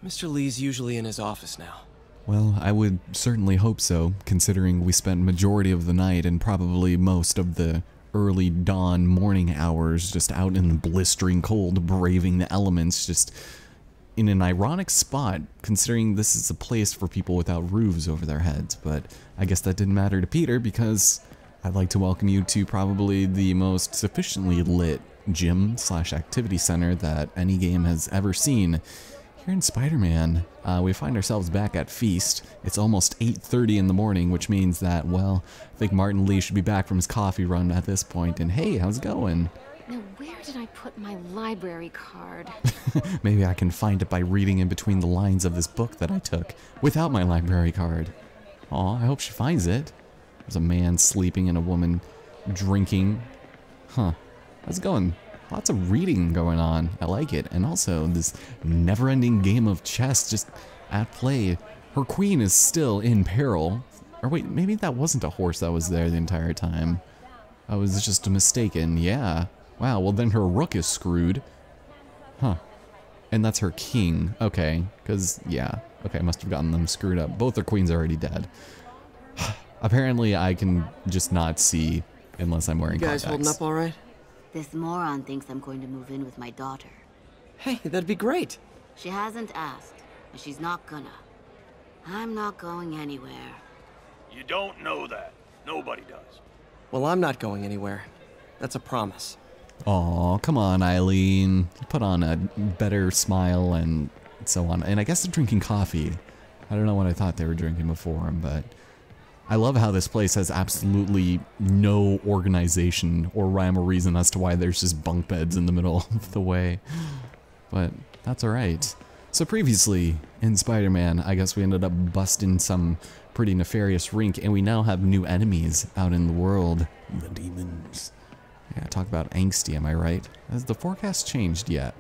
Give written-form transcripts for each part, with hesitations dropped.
Mr. Lee's usually in his office now. Well, I would certainly hope so, considering we spent majority of the night and probably most of the early dawn morning hours just out in the blistering cold, braving the elements, just in an ironic spot, considering this is a place for people without roofs over their heads. But I guess that didn't matter to Peter, because I'd like to welcome you to probably the most sufficiently lit gym/activity center that any game has ever seen. Here in Spider-Man, we find ourselves back at Feast. It's almost 8:30 in the morning, which means that, well, I think Martin Lee should be back from his coffee run at this point. And hey, how's it going? Now, where did I put my library card? Maybe I can find it by reading in between the lines of this book that I took without my library card. Aw, I hope she finds it. There's a man sleeping and a woman drinking. Huh. How's it going? Lots of reading going on. I like it. And also this never-ending game of chess just at play. Her queen is still in peril. Or wait, maybe that wasn't a horse that was there the entire time. I was just mistaken. Yeah. Wow, well then her rook is screwed. Huh. And that's her king. Okay. Because, yeah. Okay, I must have gotten them screwed up. Both their queens are already dead. Apparently I can just not see unless I'm wearing contacts. You guys holding up all right? This moron thinks I'm going to move in with my daughter. Hey, that'd be great. She hasn't asked, and she's not gonna. I'm not going anywhere. You don't know that. Nobody does. Well, I'm not going anywhere. That's a promise. Aw, come on, Eileen. Put on a better smile and so on. And I guess they're drinking coffee. I don't know what I thought they were drinking before, but I love how this place has absolutely no organization or rhyme or reason as to why there's just bunk beds in the middle of the way. But that's alright. So previously, in Spider-Man, I guess we ended up busting some pretty nefarious rink, and we now have new enemies out in the world. The demons. Yeah, talk about angsty, am I right? Has the forecast changed yet?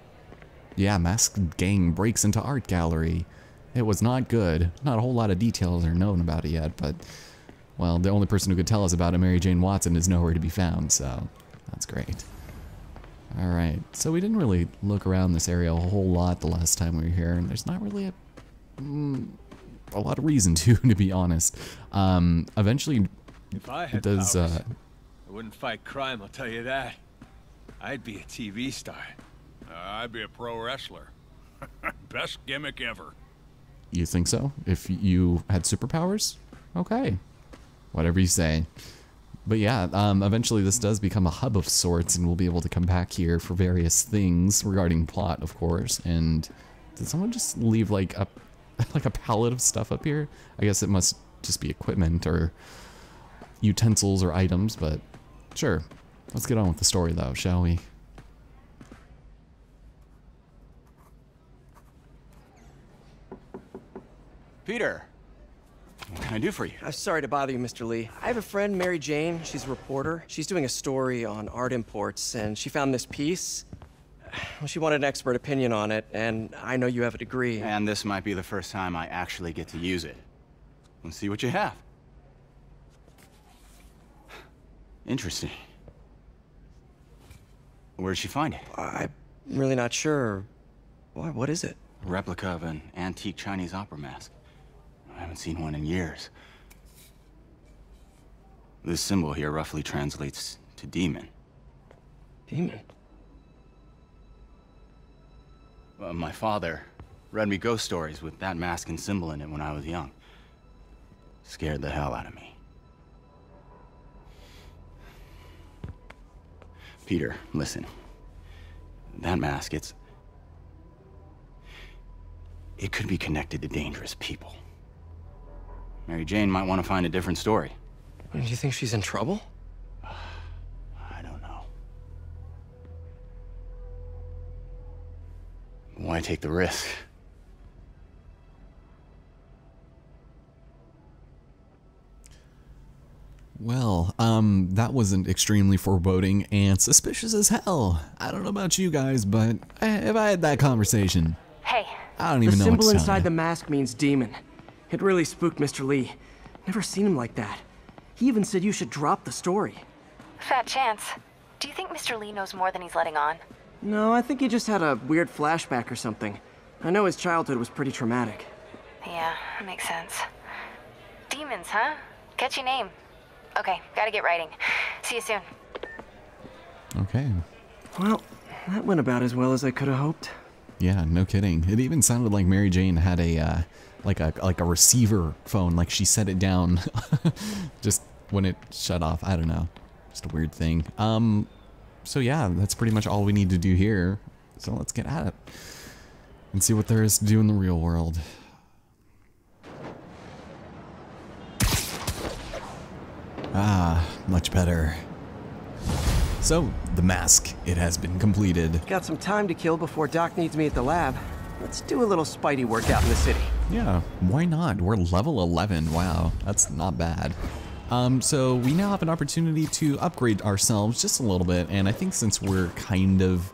Yeah, masked gang breaks into art gallery. It was not good. Not a whole lot of details are known about it yet, but well, the only person who could tell us about it, Mary Jane Watson, is nowhere to be found, so that's great. Alright, so we didn't really look around this area a whole lot the last time we were here, and there's not really a lot of reason to be honest. Eventually, if I had does, powers, I wouldn't fight crime, I'll tell you that. I'd be a TV star. I'd be a pro wrestler. Best gimmick ever. You think so? If you had superpowers? Okay. Whatever you say. But yeah, eventually this does become a hub of sorts, and we'll be able to come back here for various things regarding plot, of course. And did someone just leave like a pallet of stuff up here? I guess it must just be equipment or utensils or items, but sure. Let's get on with the story though, shall we? Peter, what can I do for you? I'm sorry to bother you, Mr. Lee. I have a friend, Mary Jane. She's a reporter. She's doing a story on art imports, and she found this piece. Well, she wanted an expert opinion on it, and I know you have a degree. And this might be the first time I actually get to use it. Let's see what you have. Interesting. Where did she find it? I'm really not sure. What is it? A replica of an antique Chinese opera mask. I haven't seen one in years. This symbol here roughly translates to demon. Demon? My father read me ghost stories with that mask and symbol in it when I was young. Scared the hell out of me. Peter, listen. That mask, it could be connected to dangerous people. Mary Jane might want to find a different story. Do you think she's in trouble? I don't know. Why take the risk? Well, that wasn't extremely foreboding and suspicious as hell. I don't know about you guys, but if I had that conversation, Hey. I don't even know what to The symbol tell inside you. the mask means demon. It really spooked Mr. Lee. Never seen him like that. He even said you should drop the story. Fat chance. Do you think Mr. Lee knows more than he's letting on? No, I think he just had a weird flashback or something. I know his childhood was pretty traumatic. Yeah, that makes sense. Demons, huh? Catchy name. Okay, gotta get writing. See you soon. Okay. Well, that went about as well as I could have hoped. Yeah, no kidding. It even sounded like Mary Jane had a like a receiver phone, like she set it down just when it shut off. I don't know. Just a weird thing. So yeah, that's pretty much all we need to do here. So let's get at it and see what there is to do in the real world. Ah, much better. So, the mask, it has been completed. Got some time to kill before Doc needs me at the lab. Let's do a little Spidey workout in the city. Yeah, why not? We're level 11. Wow, that's not bad. So we now have an opportunity to upgrade ourselves just a little bit, and I think since we're kind of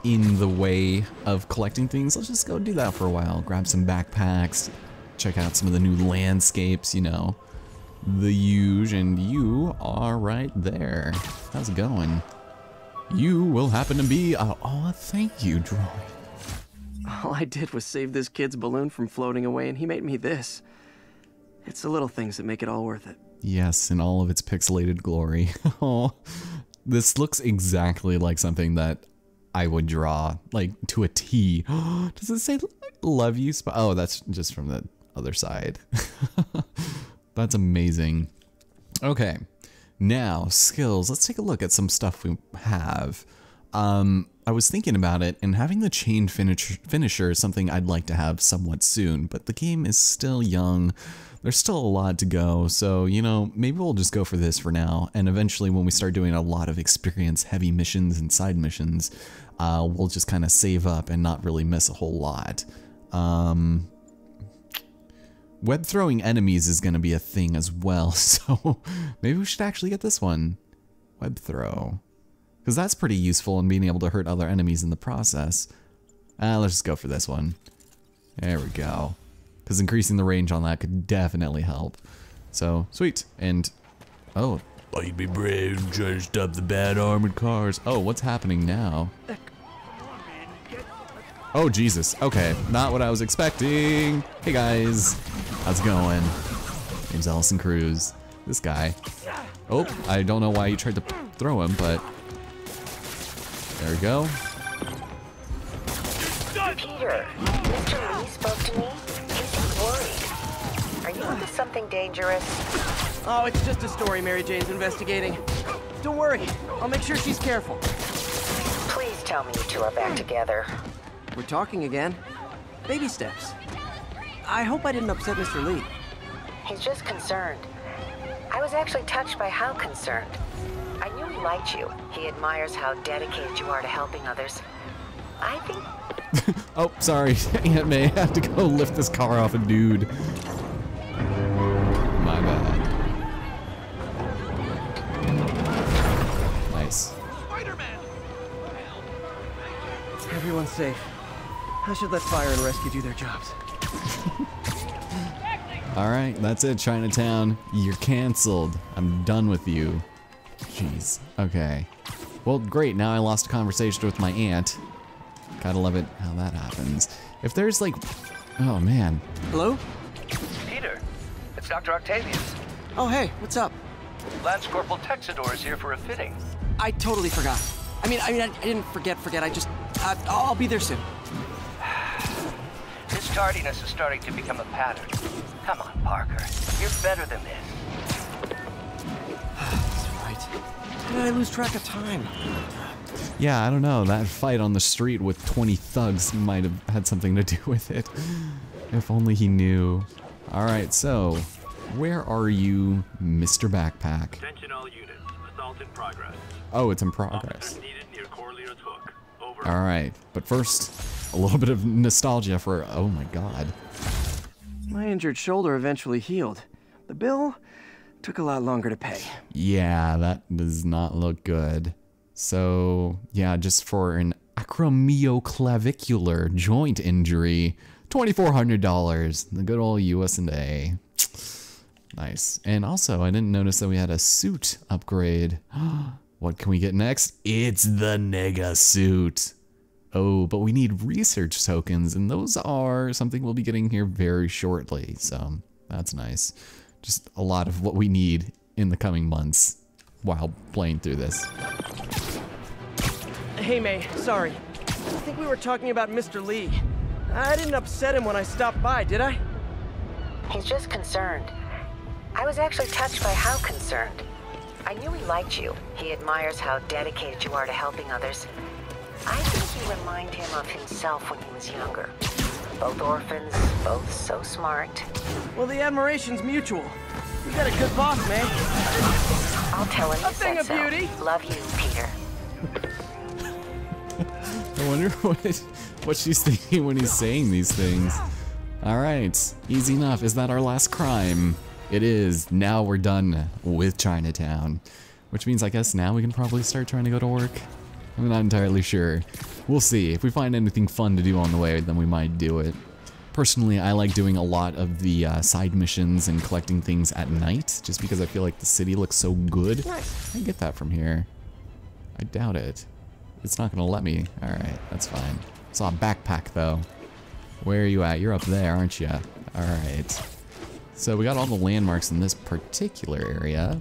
in the way of collecting things, let's just go do that for a while. Grab some backpacks, check out some of the new landscapes, you know, the huge, and you are right there. How's it going? You will happen to be, oh, thank you, drawing. All I did was save this kid's balloon from floating away, and he made me this. It's the little things that make it all worth it. Yes, in all of its pixelated glory. Oh, this looks exactly like something that I would draw, like, to a T. Does it say love you? Oh, that's just from the other side. That's amazing. Okay, now skills. Let's take a look at some stuff we have. I was thinking about it, and having the chain finisher is something I'd like to have somewhat soon, but the game is still young. There's still a lot to go, so, you know, maybe we'll just go for this for now, and eventually when we start doing a lot of experience-heavy missions and side missions, we'll just kind of save up and not really miss a whole lot. Web throwing enemies is going to be a thing as well, so maybe we should actually get this one. Web throw. Because that's pretty useful in being able to hurt other enemies in the process. Let's just go for this one. There we go. Because increasing the range on that could definitely help. So, sweet. And, oh, I'd be brave, try to stop the bad armored cars. Oh, what's happening now? Oh, Jesus. Okay, not what I was expecting. Hey, guys. How's it going? Name's Allison Cruz. This guy. Oh, I don't know why you tried to throw him, but there we go. Peter, Mr. Lee spoke to me. He seemed worried. Are you into something dangerous? Oh, it's just a story Mary Jane's investigating. Don't worry, I'll make sure she's careful. Please tell me you two are back together. We're talking again. Baby steps. I hope I didn't upset Mr. Lee. He's just concerned. I was actually touched by how concerned. I knew he liked you. He admires how dedicated you are to helping others. I think... Oh, sorry. Aunt May had to go lift this car off a dude. My bad. Nice. Everyone's safe. I should let fire and rescue do their jobs. Alright, that's it, Chinatown. You're canceled. I'm done with you. Jeez. Okay. Well, great. Now I lost a conversation with my aunt. Gotta love it how that happens. If there's like... Oh, man. Hello? Peter, it's Dr. Octavius. Oh, hey, what's up? Lance Corporal Texador is here for a fitting. I totally forgot. I mean, I didn't forget. I just... I'll be there soon. This tardiness is starting to become a pattern. Come on, Parker. You're better than this. That's right. How did I lose track of time? Yeah, I don't know. That fight on the street with 20 thugs might have had something to do with it. If only he knew. Alright, so... Where are you, Mr. Backpack? Attention all units. Assault in progress. Oh, it's in progress. Officers needed near Corlear's Hook. Over. Alright, but first, a little bit of nostalgia for... Oh my god. My injured shoulder eventually healed. The bill took a lot longer to pay. Yeah, that does not look good. So, yeah, just for an acromioclavicular joint injury, $2,400. The good old US&A. Nice. And also, I didn't notice that we had a suit upgrade. What can we get next? It's the Nega suit. Oh, but we need research tokens, and those are something we'll be getting here very shortly, so that's nice. Just a lot of what we need in the coming months while playing through this. Hey, May, sorry. I think we were talking about Mr. Lee. I didn't upset him when I stopped by, did I? He's just concerned. I was actually touched by how concerned. I knew he liked you. He admires how dedicated you are to helping others. I think you remind him of himself when he was younger. Both orphans, both so smart. Well, the admiration's mutual. You got a good boss, May. I'll tell him A you thing said of so. beauty. Love you, Peter. I wonder what she's thinking when he's saying these things. Alright, easy enough. Is that our last crime? It is. Now we're done with Chinatown. Which means I guess now we can probably start trying to go to work. I'm not entirely sure. We'll see. If we find anything fun to do on the way, then we might do it. Personally, I like doing a lot of the side missions and collecting things at night, just because I feel like the city looks so good. I can get that from here. I doubt it. It's not gonna let me. Alright, that's fine. Saw a backpack though. Where are you at? You're up there, aren't you? Alright. So we got all the landmarks in this particular area.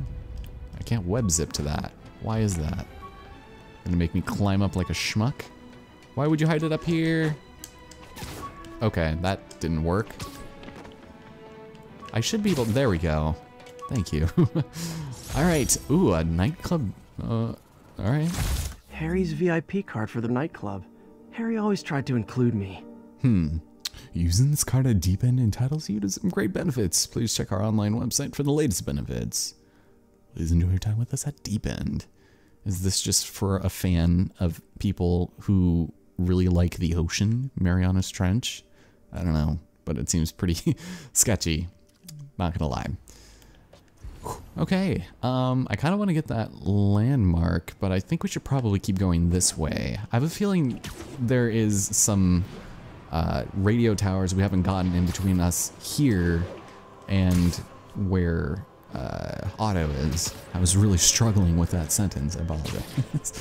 I can't web zip to that. Why is that? Gonna make me climb up like a schmuck? Why would you hide it up here? Okay, that didn't work. I should be able, there we go. Thank you. Alright, ooh, a nightclub, alright. Harry's VIP card for the nightclub. Harry always tried to include me. Using this card at Deep End entitles you to some great benefits. Please check our online website for the latest benefits. Please enjoy your time with us at Deep End. Is this just for a fan of people who really like the ocean, Marianas Trench? I don't know, but it seems pretty sketchy. Not gonna lie. Okay, I kind of want to get that landmark, but I think we should probably keep going this way. I have a feeling there is some radio towers we haven't gotten in between us here and where Otto is. I was really struggling with that sentence, I apologize.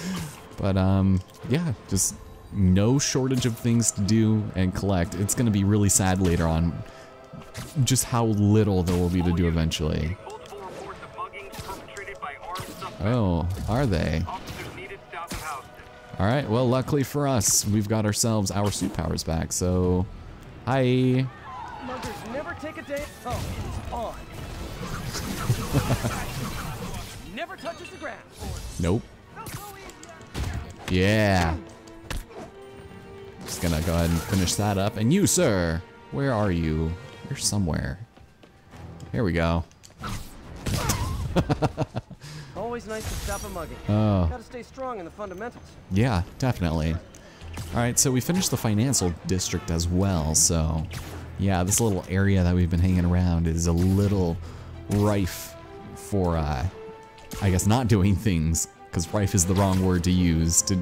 But yeah, just no shortage of things to do and collect. It's gonna be really sad later on just how little there will be to do eventually. Oh, are they? Alright, well, luckily for us, we've got ourselves our suit powers back, so... Hi! Muggers never take a day... Oh, it's on. Never touches the ground. Nope. Yeah. Just gonna go ahead and finish that up. And you, sir! Where are you? You're somewhere. Here we go. Always nice to stop a mugging. Oh. Gotta stay strong in the fundamentals. Yeah, definitely. Alright, so we finished the financial district as well, so... Yeah, this little area that we've been hanging around is a little rife for, I guess not doing things, because rife is the wrong word to use to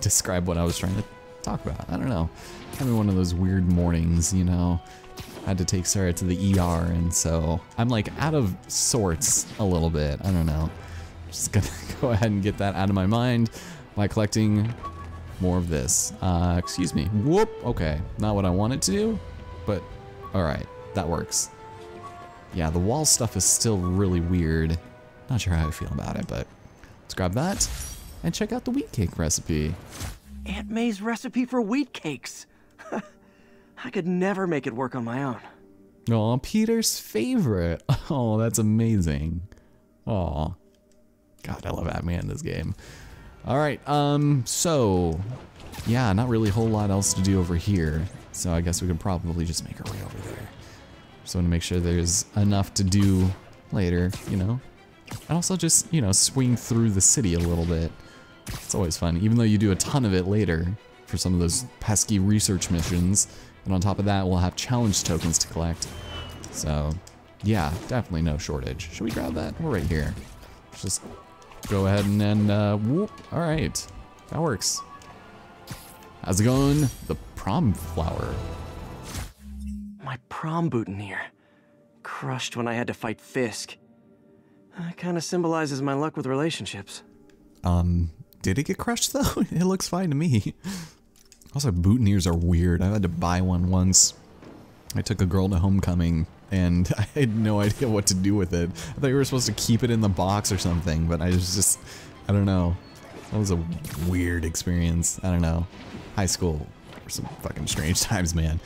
describe what I was trying to talk about. I don't know. Having one of those weird mornings, you know. Had to take Sarah to the ER, and so I'm like out of sorts a little bit. I don't know. Just gonna go ahead and get that out of my mind by collecting more of this. Excuse me. Whoop. Okay, not what I wanted to do, but all right, that works. Yeah, the wall stuff is still really weird. Not sure how I feel about it, but let's grab that and check out the wheat cake recipe. Aunt May's recipe for wheat cakes. I could never make it work on my own. Oh, Peter's favorite. Oh, that's amazing. Oh, God, I love Batman in this game. All right, so yeah, not really a whole lot else to do over here. So I guess we can probably just make our way over there. Just want to make sure there's enough to do later, you know. And also just, you know, swing through the city a little bit. It's always fun, even though you do a ton of it later for some of those pesky research missions. And on top of that, we'll have challenge tokens to collect. So, yeah, definitely no shortage. Should we grab that? We're right here. Let's just go ahead and whoop. All right, that works. How's it going? The prom flower. My prom boutonniere. Crushed when I had to fight Fisk. Kind of symbolizes my luck with relationships. Did it get crushed though? It looks fine to me. Also, boutonnieres are weird. I had to buy one once. I took a girl to homecoming, and I had no idea what to do with it. I thought you were supposed to keep it in the box or something, but I don't know. That was a weird experience. I don't know. High school were some fucking strange times, man.